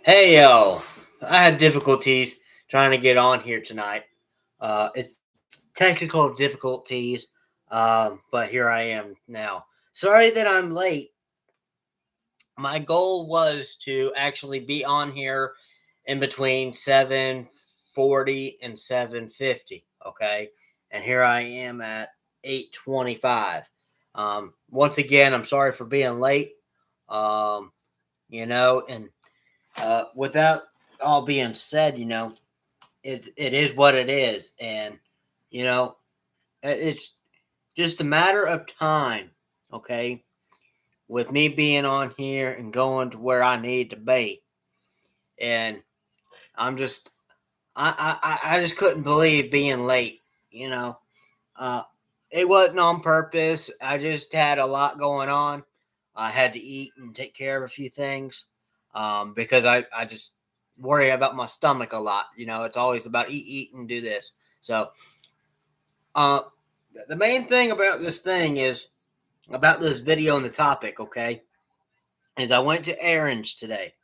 Hey yo, I had difficulties trying to get on here tonight. It's technical difficulties, but here I am now. Sorry that I'm late. My goal was to actually be on here in between 7:40 and 7:50. Okay, and here I am at 8:25. Once again, I'm sorry for being late. Um, and without all being said, it is what it is, and you know, it's just a matter of time. Okay, with me being on here and going to where I need to be, and I'm just, I just couldn't believe being late. You know, uh, it wasn't on purpose. I just had a lot going on. I had to eat and take care of a few things because I just worry about my stomach a lot. It's always about eat and do this. So, uh, the main thing about this thing is about this video and the topic, okay, is I went to errands today,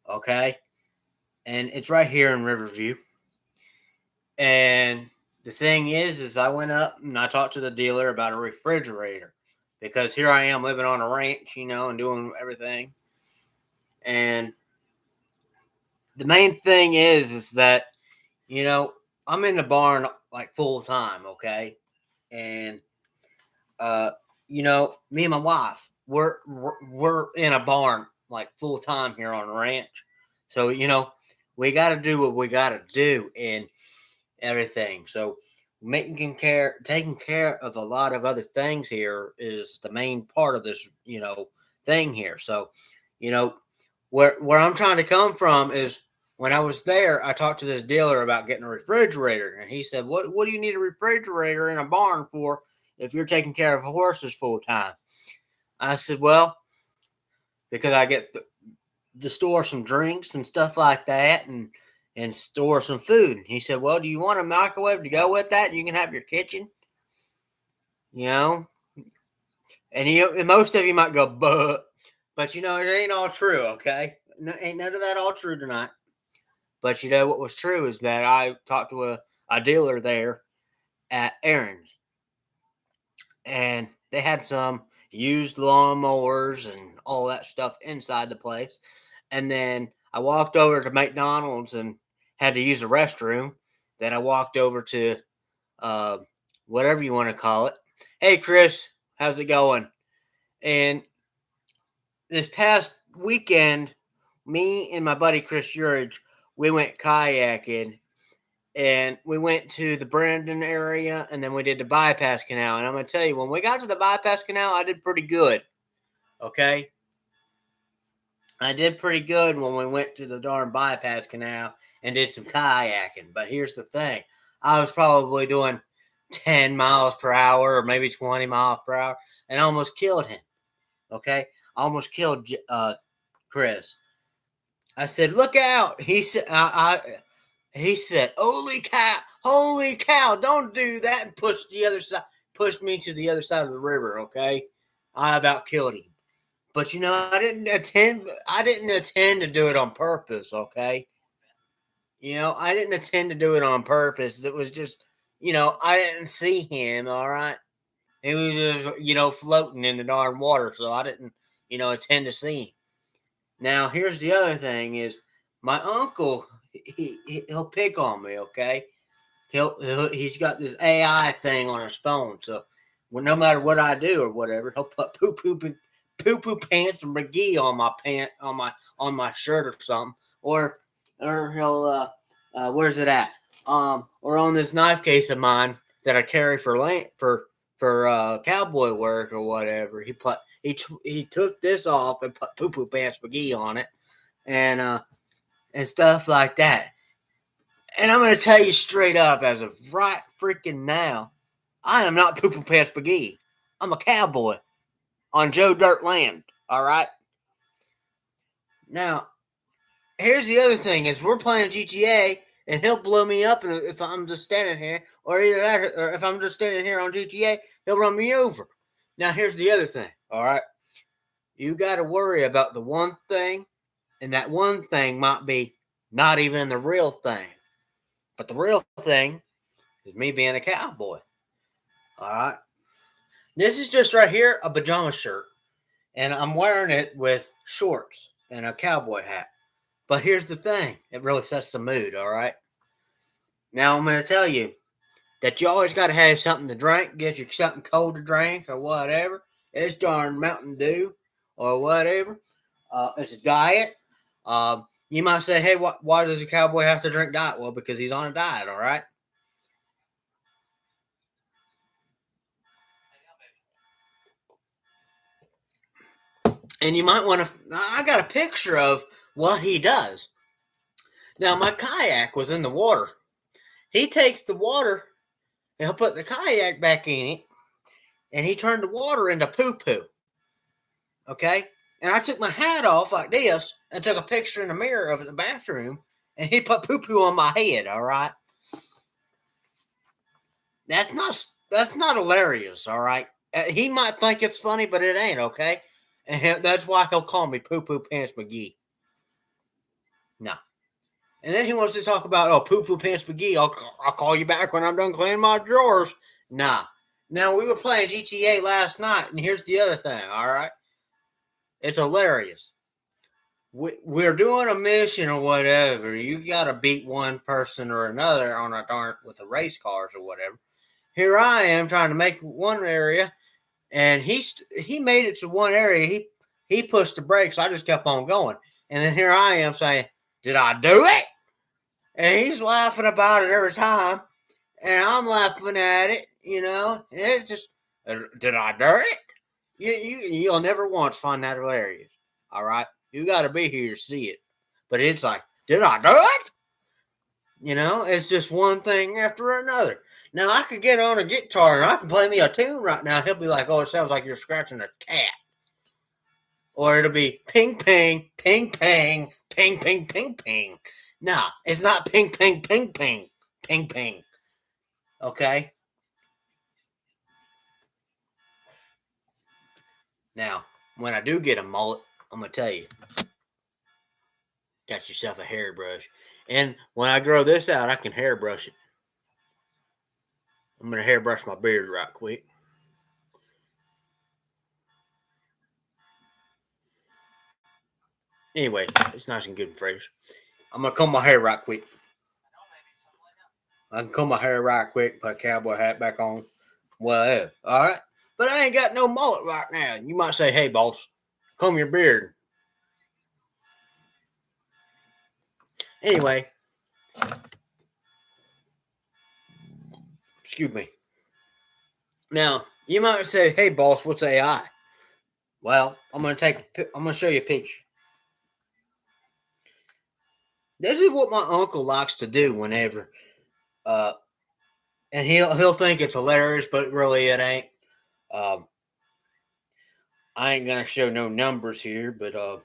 okay, and it's right here in Riverview. And the thing is I went up and I talked to the dealer about a refrigerator because here I am living on a ranch, and doing everything. And the main thing is that I'm in the barn like full time, okay, and me and my wife we're in a barn like full time here on the ranch, so we got to do what we got to do and everything. So taking care of a lot of other things here is the main part of this thing here. So you know where I'm trying to come from is when I was there, I talked to this dealer about getting a refrigerator, and he said, "What do you need a refrigerator in a barn for if you're taking care of horses full time?" I said, "Well, because I get to store some drinks and stuff like that, and store some food." And he said, "Well, do you want a microwave to go with that? You can have your kitchen, you know." And most of you might go, but it ain't all true, okay? No, ain't none of that all true tonight. But what was true is that I talked to a dealer there at Aaron's, and they had some used lawnmowers and all that stuff inside the place. And then I walked over to McDonald's and had to use the restroom. Then I walked over to uh, whatever you want to call it. Hey, Chris, how's it going? And this past weekend, me and my buddy Chris Urich, we went kayaking, and we went to the Brandon area, and then we did the bypass canal. And I'm going to tell you, when we got to the bypass canal, I did pretty good. Okay? I did pretty good when we went to the darn bypass canal and did some kayaking. But here's the thing. I was probably doing 10 miles per hour or maybe 20 miles per hour and almost killed him. Okay? I almost killed Chris. I said, "Look out." He said, he said, holy cow, don't do that," and pushed me to the other side of the river, okay? I about killed him. But I didn't intend to do it on purpose, okay? I didn't intend to do it on purpose. It was just, I didn't see him, all right? He was just, floating in the darn water, so I didn't, intend to see him. Now, here's the other thing is my uncle, he'll pick on me, okay? He's got this AI thing on his phone, so no matter what I do or whatever, he'll put poo poo pants and McGee on my pant on my shirt or something, or he'll where's it at? Or on this knife case of mine that I carry for cowboy work or whatever. He took this off and put poo poo pants McGee on it, and stuff like that. And I'm going to tell you straight up, as of right freaking now, I am not Poo Poo Pants McGee. I'm a cowboy on Joe Dirt land. All right. Now, here's the other thing: is we're playing GTA, and he'll blow me up if I'm just standing here, or either that, or if I'm just standing here on GTA, he'll run me over. Now, here's the other thing. All right, you got to worry about the one thing And that one thing might be not even the real thing. But the real thing is me being a cowboy. All right. This is just right here a pajama shirt. And I'm wearing it with shorts and a cowboy hat. But here's the thing, it really sets the mood, all right? Now I'm going to tell you that you always got to have something to drink, get you something cold to drink or whatever. It's darn Mountain Dew or whatever. It's a diet. You might say, hey, why does a cowboy have to drink diet? Well, because he's on a diet, all right? And you might want to, I got a picture of what he does. Now, my kayak was in the water. He takes the water and he'll put the kayak back in it, and he turned the water into poo-poo. Okay? And I took my hat off like this and took a picture in the mirror of the bathroom, and he put poo-poo on my head, all right? That's not hilarious, all right? He might think it's funny, but it ain't, okay? And that's why he'll call me Poo-Poo Pants McGee. No. And then he wants to talk about, Poo-Poo Pants McGee, I'll call you back when I'm done cleaning my drawers. Nah. Now, we were playing GTA last night, and here's the other thing, all right? It's hilarious. We're doing a mission or whatever. You got to beat one person or another on with the race cars or whatever. Here I am trying to make one area, and he made it to one area. He pushed the brakes. I just kept on going. And then here I am saying, did I do it? And he's laughing about it every time. And I'm laughing at it, And it's just, did I do it? You'll never once find that hilarious. All right? You got to be here to see it. But it's like, did I do it? It's just one thing after another. Now, I could get on a guitar and I can play me a tune right now. He'll be like, oh, it sounds like you're scratching a cat. Or it'll be ping, ping, ping, ping, ping, ping, ping, ping. No, it's not ping, ping, ping, ping, ping, ping. Okay? Now, when I do get a mullet, I'm going to tell you, got yourself a hairbrush. And when I grow this out, I can hairbrush it. I'm going to hairbrush my beard right quick. Anyway, it's nice and good and fresh. I'm going to comb my hair right quick. I can comb my hair right quick, put a cowboy hat back on. Well, all right. But I ain't got no mullet right now. You might say, hey, boss, comb your beard. Anyway, excuse me. Now, you might say, hey, boss, what's AI? Well, I'm going to show you a picture. This is what my uncle likes to do whenever, and he'll think it's hilarious, but really it ain't. I ain't gonna show no numbers here, but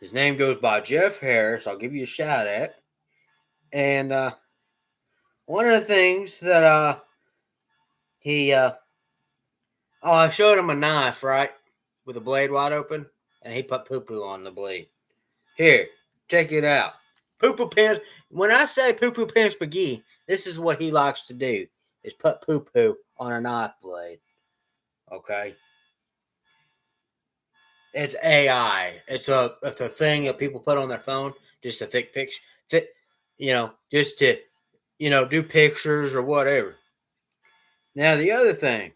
his name goes by Jeff Harris. I'll give you a shout at. And one of the things that I showed him a knife, right, with the blade wide open, and he put poo-poo on the blade. Here, check it out. Poo-poo pants. When I say poo-poo pants McGee, this is what he likes to do: is put poo-poo on a knife blade. Okay. It's AI. It's a thing that people put on their phone just to just to do pictures or whatever. Now the other thing,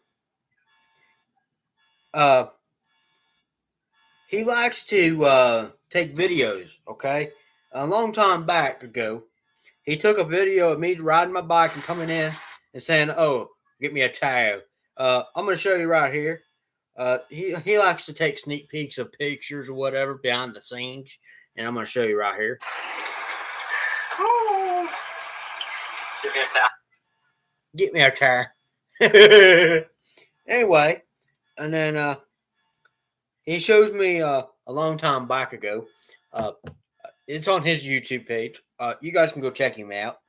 he likes to take videos. Okay, a long time back ago, he took a video of me riding my bike and coming in and saying, "Oh, get me a towel." I'm going to show you right here. He likes to take sneak peeks of pictures or whatever behind the scenes, and I'm going to show you right here. Get me a tire. Anyway, and then he shows me a long time back ago. It's on his YouTube page. You guys can go check him out.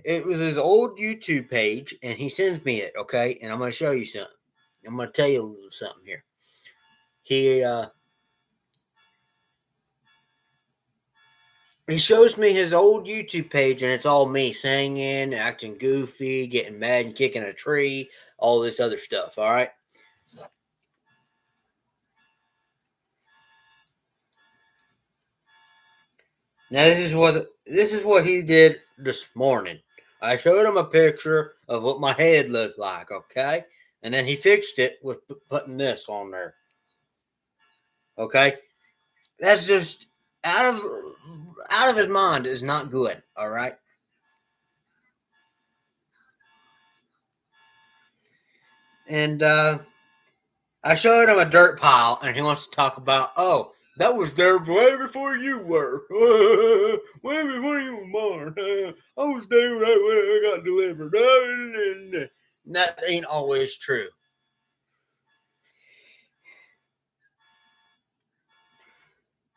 It was his old YouTube page, and he sends me it, okay? And I'm going to show you something. I'm going to tell you a little something here. he shows me his old YouTube page, and it's all me singing, acting goofy, getting mad and kicking a tree, all this other stuff. All right. Now this is what he did this morning. I showed him a picture of what my head looked like, okay, and then he fixed it with putting this on there. Okay, that's just out of out of his mind. Is not good. All right, and I showed him a dirt pile, and he wants to talk about, oh, that was there way before you were. Way before you were born. I was there right when I got delivered. That ain't always true.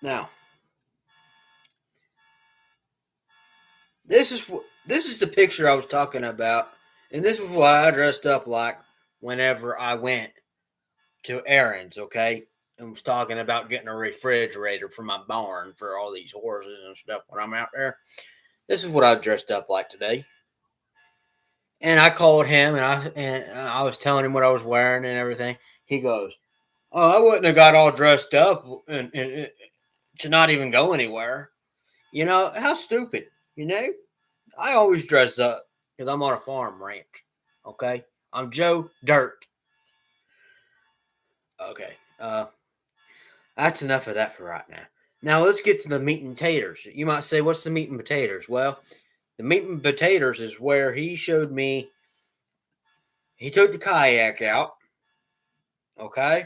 Now, this is the picture I was talking about, and this is what I dressed up like whenever I went to errands. Okay, and was talking about getting a refrigerator for my barn for all these horses and stuff when I'm out there. This is what I dressed up like today. And I called him, and I was telling him what I was wearing and everything. He goes, "Oh, I wouldn't have got all dressed up and to not even go anywhere." How stupid. You know, I always dress up because I'm on a farm ranch. Okay, I'm Joe Dirt. Okay, that's enough of that for right now. Now let's get to the meat and taters. You might say, "What's the meat and potatoes?" Well, the meat and potatoes is where he showed me. He took the kayak out. Okay,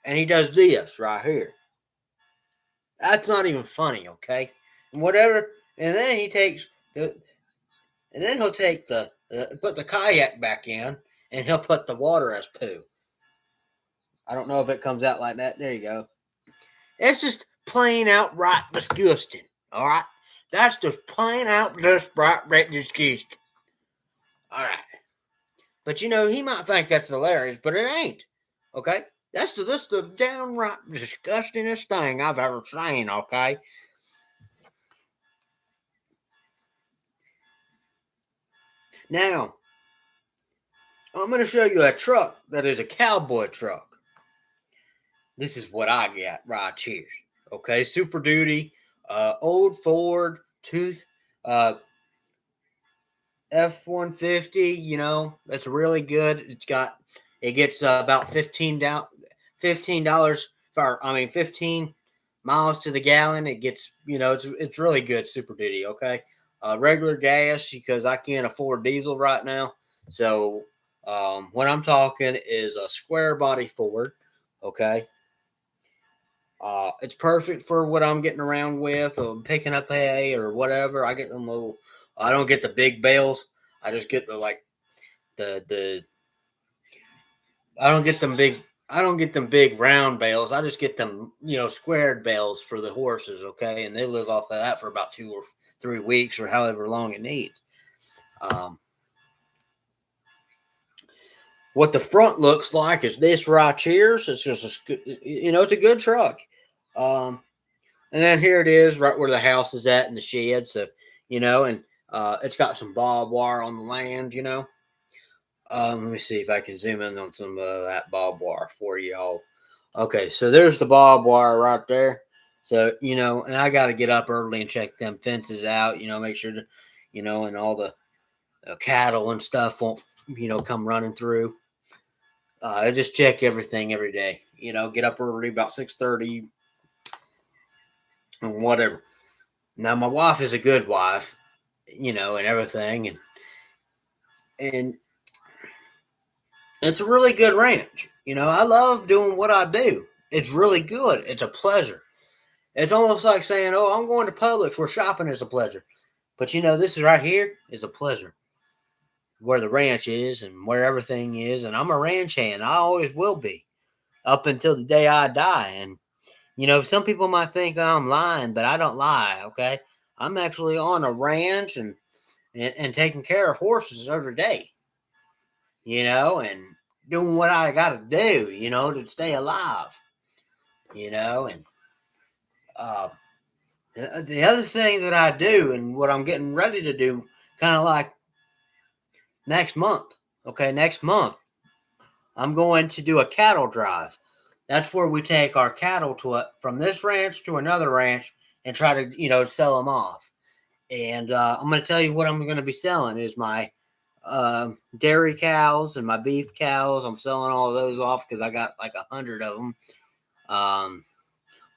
and he does this right here. That's not even funny, okay? And whatever, and then he takes the, and then he'll take put the kayak back in, and he'll put the water as poo. I don't know if it comes out like that. There you go. It's just plain outright disgusting. All right, that's just plain out just right disgusting. All right, but he might think that's hilarious, but it ain't. Okay, that's the downright disgustingest thing I've ever seen. Okay. Now, I'm going to show you a truck that is a cowboy truck. This is what I got right here. Okay, Super Duty, old Ford tooth, uh, F-150. That's really good. It gets about $15 for, 15 miles to the gallon. It gets, it's really good Super Duty. Okay, regular gas because I can't afford diesel right now. So what I'm talking is a square body Ford. Okay, it's perfect for what I'm getting around with, or picking up hay or whatever. I get them little. I don't get the big bales. I just get the. I don't get them big. I don't get them big round bales. I just get them, squared bales for the horses. Okay, and they live off of that for about 2 or 3 weeks or however long it needs. Um, what the front looks like is this right here. So it's just it's a good truck. Um, And then here it is, right where the house is at in the shed. So, and it's got some barbed wire on the land. Let me see if I can zoom in on some of that barbed wire for y'all. Okay, so there's the barbed wire right there. So, and I got to get up early and check them fences out. Make sure that, and all the cattle and stuff won't, come running through. I just check everything every day. Get up early about 6:30 and whatever. Now, my wife is a good wife, and everything, and it's a really good ranch. I love doing what I do. It's really good. It's a pleasure. It's almost like saying, "Oh, I'm going to Publix where shopping is a pleasure." But this is right here is a pleasure. Where the ranch is and where everything is, and I'm a ranch hand. I always will be up until the day I die. And some people might think I'm lying, but I don't lie. Okay, I'm actually on a ranch and taking care of horses every day. And doing what I got to do, to stay alive, and uh, The other thing that I do, and what I'm getting ready to do, kind of like next month. Okay, next month, I'm going to do a cattle drive. That's where we take our cattle from this ranch to another ranch and try to, sell them off. And I'm going to tell you what I'm going to be selling is my dairy cows and my beef cows. I'm selling all of those off because I got like 100 of them.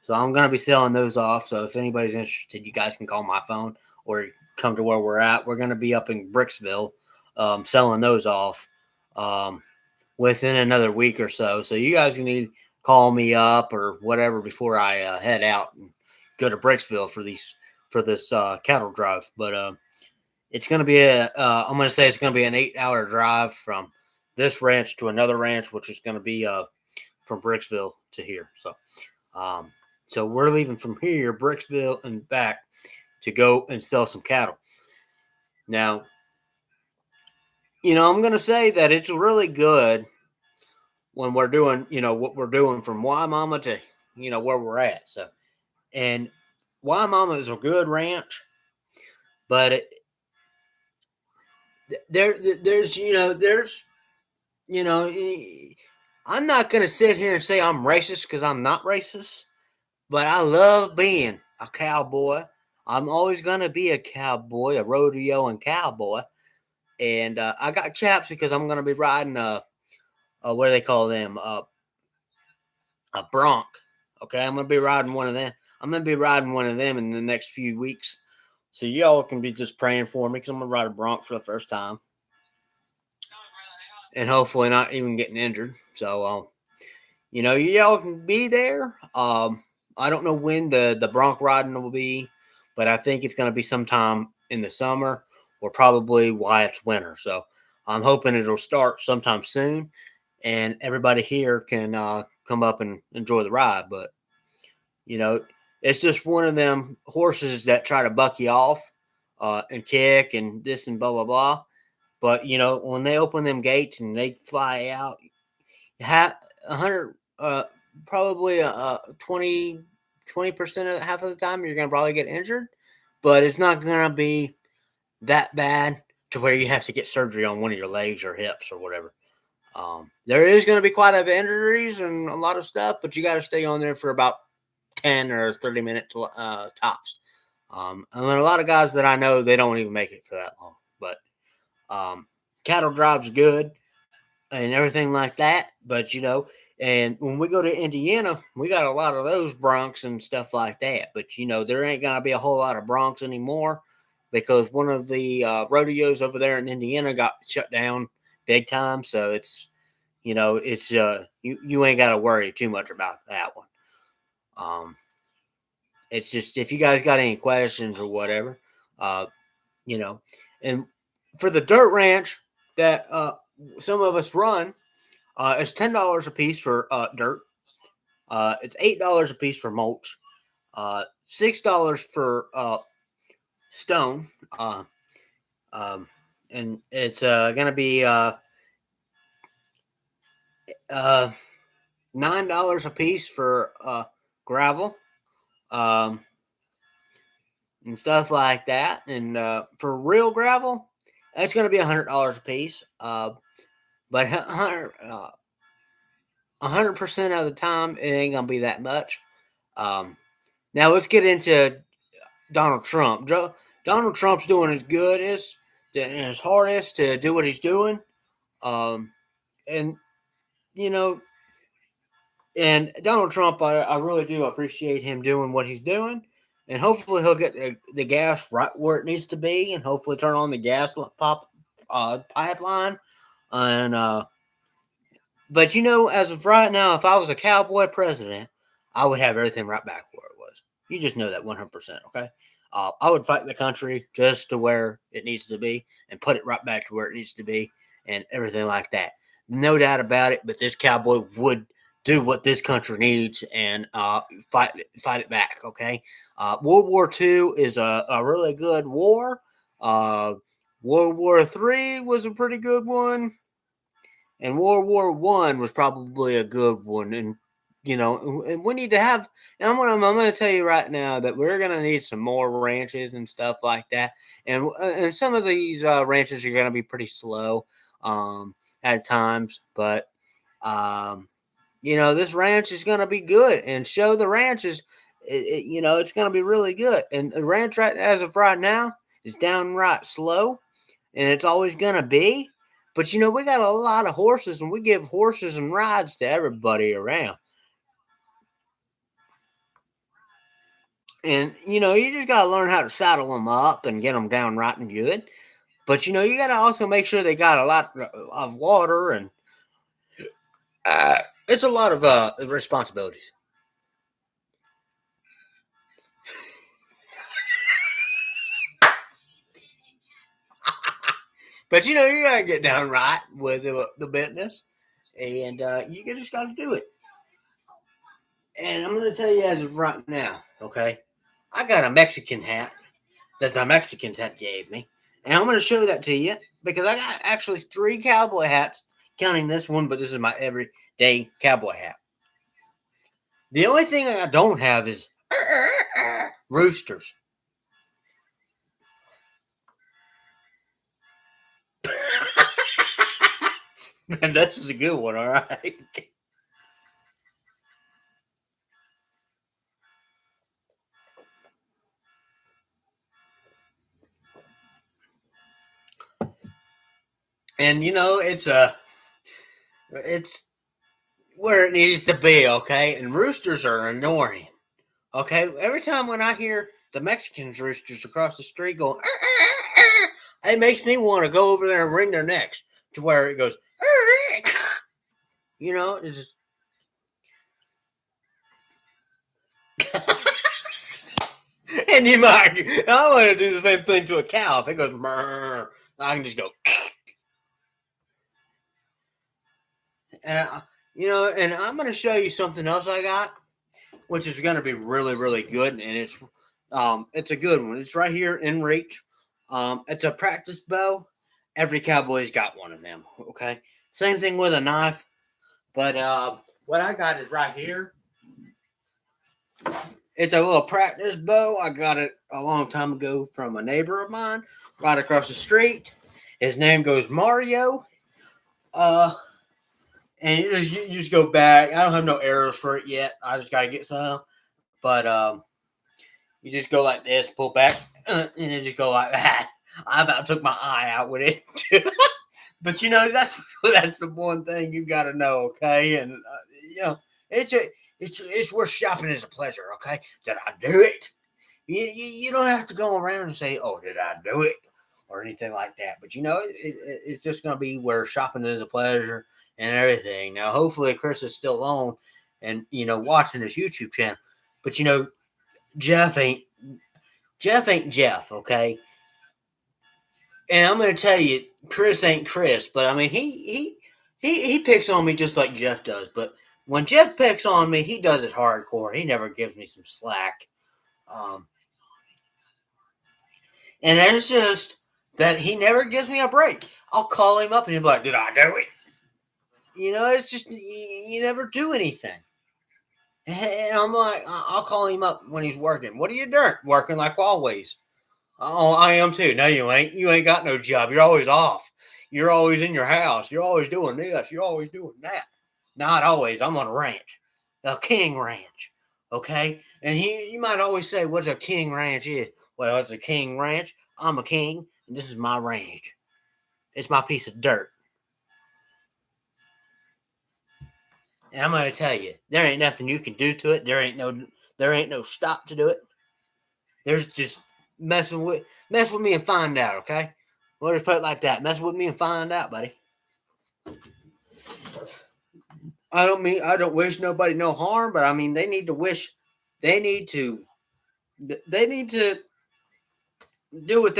So I'm going to be selling those off. So if anybody's interested, you guys can call my phone or come to where we're at. We're going to be up in Bricksville selling those off within another week or so. So you guys can need to call me up or whatever before I head out and go to Bricksville for this cattle drive. But it's going to be I'm going to say it's going to be an 8-hour drive from this ranch to another ranch, which is going to be from Bricksville to here. So we're leaving from here, Bricksville, and back to go and sell some cattle. Now, I'm going to say that it's really good when we're doing, what we're doing from Waimama to, where we're at. So, and Waimama is a good ranch, but there's, I'm not going to sit here and say I'm racist because I'm not racist, but I love being a cowboy. I'm always going to be a cowboy, a rodeo and cowboy. And I got chaps because I'm going to be riding what do they call them? A bronc. Okay, I'm going to be riding one of them. I'm going to be riding one of them in the next few weeks. So y'all can be just praying for me because I'm going to ride a bronc for the first time. And hopefully not even getting injured. So, y'all can be there. I don't know when the bronc riding will be, but I think it's going to be sometime in the summer or probably while it's winter. So I'm hoping it'll start sometime soon and everybody here can come up and enjoy the ride. But, it's just one of them horses that try to buck you off and kick and this and blah, blah, blah. But, when they open them gates and they fly out, 100, probably 20% of half of the time you're going to probably get injured, but it's not going to be that bad to where you have to get surgery on one of your legs or hips or whatever. There is going to be quite a bit of injuries and a lot of stuff, but you got to stay on there for about 10 or 30 minutes tops. And then a lot of guys that I know, they don't even make it for that long. But cattle drive's good and everything like that. But, and when we go to Indiana, we got a lot of those broncs and stuff like that. But, there ain't going to be a whole lot of broncs anymore because one of the rodeos over there in Indiana got shut down big time. So it's, it's you ain't got to worry too much about that one. It's just if you guys got any questions or whatever, and for the dirt ranch that some of us run, it's $10 a piece for dirt. It's $8 a piece for mulch. $6 for stone. And it's gonna be $9 a piece for gravel. And stuff like that. And for real gravel, it's going to be $100 a piece. But 100% of the time, it ain't going to be that much. Now let's get into Donald Trump. Donald Trump's doing his goodest and his hardest to do what he's doing. And and Donald Trump, I really do appreciate him doing what he's doing. And hopefully he'll get the gas right where it needs to be, and hopefully turn on the gas pipeline. And but as of right now, if I was a cowboy president, I would have everything right back where it was. You just know that 100%. Okay, I would fight the country just to where it needs to be, and put it right back to where it needs to be, and everything like that. No doubt about it. But this cowboy would do what this country needs and fight it back. Okay. World War II is a really good war. World War III was a pretty good one, and World War I was probably a good one. And and we need to have. And I'm going to tell you right now that we're going to need some more ranches and stuff like that. And some of these ranches are going to be pretty slow at times, but um, this ranch is going to be good, and show the ranches. It's going to be really good. And the ranch right as of right now is downright slow, and it's always going to be. But we got a lot of horses, and we give horses and rides to everybody around. And you just got to learn how to saddle them up and get them down right and good. But you got to also make sure they got a lot of water, and it's a lot of responsibilities. But you got to get down right with the business, and you just got to do it. And I'm going to tell you as of right now, okay? I got a Mexican hat that the Mexicans had gave me, and I'm going to show that to you because I got actually 3 cowboy hats, counting this one, but this is my everyday cowboy hat. The only thing I don't have is roosters. And this is a good one, all right. And it's where it needs to be, okay? And roosters are annoying, okay? Every time when I hear the Mexicans roosters across the street going, it makes me want to go over there and wring their necks to where it goes, it's just. And I want to do the same thing to a cow. If it goes, I can just go. And, and I'm going to show you something else I got, which is going to be really, really good. And it's a good one. It's right here in reach. It's a practice bow. Every cowboy's got one of them. Okay. Same thing with a knife. But what I got is right here. It's a little practice bow. I got it a long time ago from a neighbor of mine right across the street. His name goes Mario. And you just go back. I don't have no arrows for it yet. I just got to get some. But you just go like this, pull back, and you just go like that. I about took my eye out with it. But that's the one thing you got to know, okay? And it's worth shopping as a pleasure, okay? Did I do it? You don't have to go around and say, "Oh, did I do it?" or anything like that. But it's just going to be where shopping is a pleasure and everything. Now, hopefully, Chris is still on and watching his YouTube channel. But Jeff ain't Jeff, okay? And I'm going to tell you, Chris ain't Chris, but I mean, he picks on me just like Jeff does. But when Jeff picks on me, he does it hardcore. He never gives me some slack. And it's just that he never gives me a break. I'll call him up and he'll be like, "Did I do it?" It's just you never do anything. And I'm like, I'll call him up when he's working. "What are you doing?" "Working like always." "Oh, I am too." "No, you ain't. You ain't got no job. You're always off. You're always in your house. You're always doing this. You're always doing that." "Not always. I'm on a ranch, a king ranch." Okay. And you might always say, "What's a king ranch is?" "Well, it's a king ranch. I'm a king, and this is my ranch. It's my piece of dirt." And I'm going to tell you, there ain't nothing you can do to it. There ain't no stop to do it. There's just mess with me and find out, okay? We'll just put it like that. Mess with me and find out, buddy. I don't wish nobody no harm, but I mean they need to do what they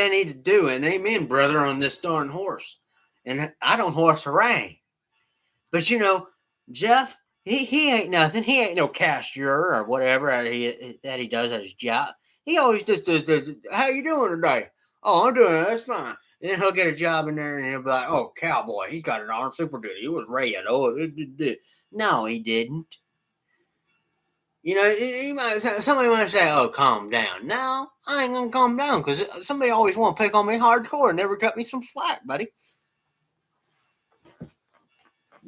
need to do. And amen, brother, on this darn horse. And I don't horse harangue. But Jeff, he ain't nothing. He ain't no cashier or whatever that he does at his job. He always just does the, "How you doing today?" "Oh, I'm doing it. That's fine." And then he'll get a job in there and he'll be like, "Oh, Cowboy, he's got an arm super duty. He was ran. Oh, no, he didn't. You know, somebody might say, "Oh, calm down." No, I ain't gonna calm down because somebody always want to pick on me hardcore and never cut me some slack, buddy.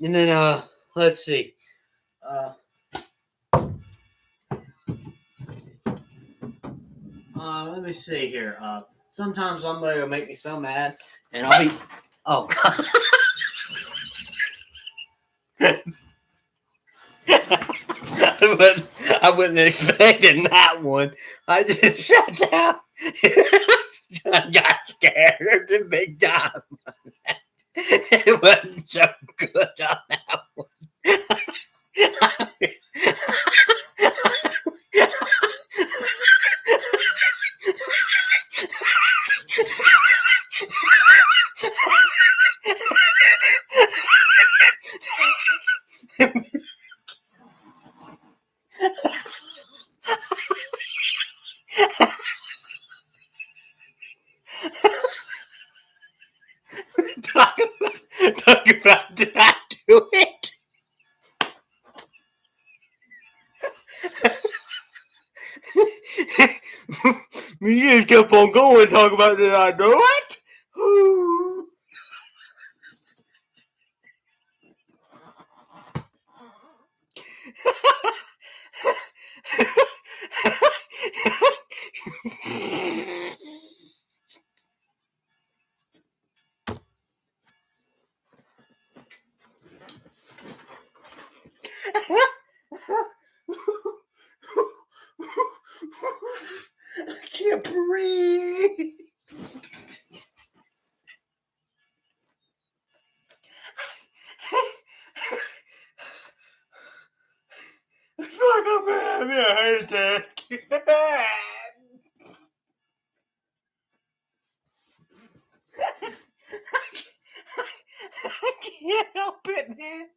And then, let's see. Let me see here. Sometimes somebody will make me so mad, and I'll be, oh, I wasn't expecting that one. I just shut down. I got scared big time. It wasn't so good on that one. talk about did I do it? You just kept on going, talking about did I do it? I can't breathe. I feel like I'm having a heart attack. I can't help it, man.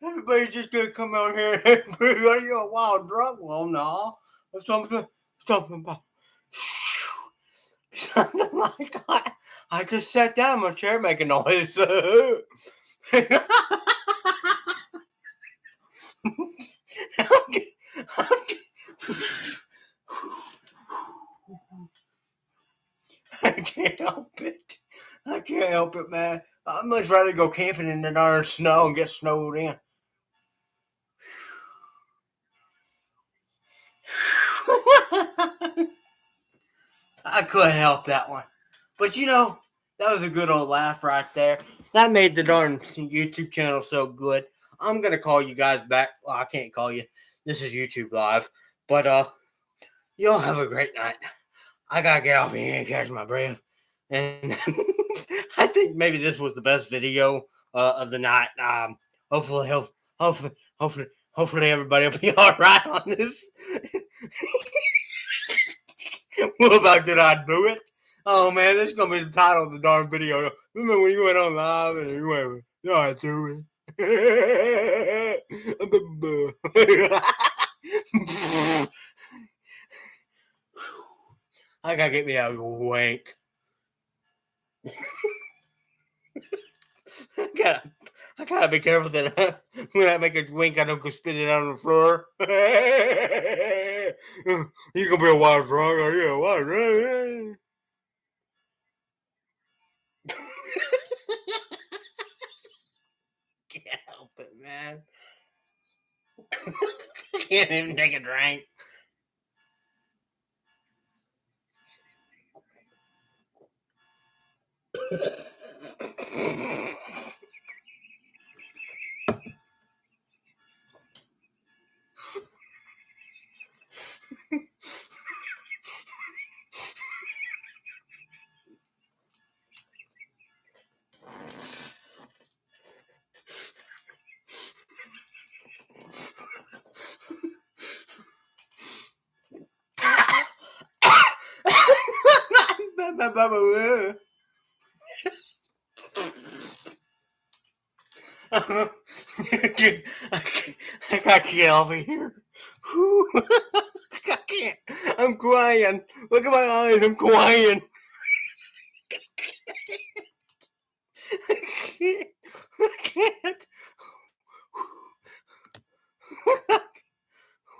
Everybody's just gonna come out here and be like, you're a wild drunk. Well, no. Something about something like that. I just sat down in my chair making noise. I can't help it. I can't help it, man. I'd much rather go camping in the darn snow and get snowed in. I couldn't help that one. But you know, that was a good old laugh right there. That made the darn YouTube channel so good. I'm gonna call you guys back. Well, I can't call you. This is YouTube Live. But y'all have a great night. I gotta get off here and catch my breath. And I think maybe this was the best video of the night. Hopefully, hopefully everybody will be all right on this. What about did I do it? Oh man, this is gonna be the title of the darn video. Remember when you went on live and you went, "Yeah, I do it." I gotta get me a wank. I gotta be careful that when I make a wink, I don't go spit it out on the floor. You gonna be a wild drunk? Are you a wild drunk? Can't help it, man. I can't even take a drink. I gotta get off of here. I can't. I'm crying. Look at my eyes. I'm crying. I can't. I can't.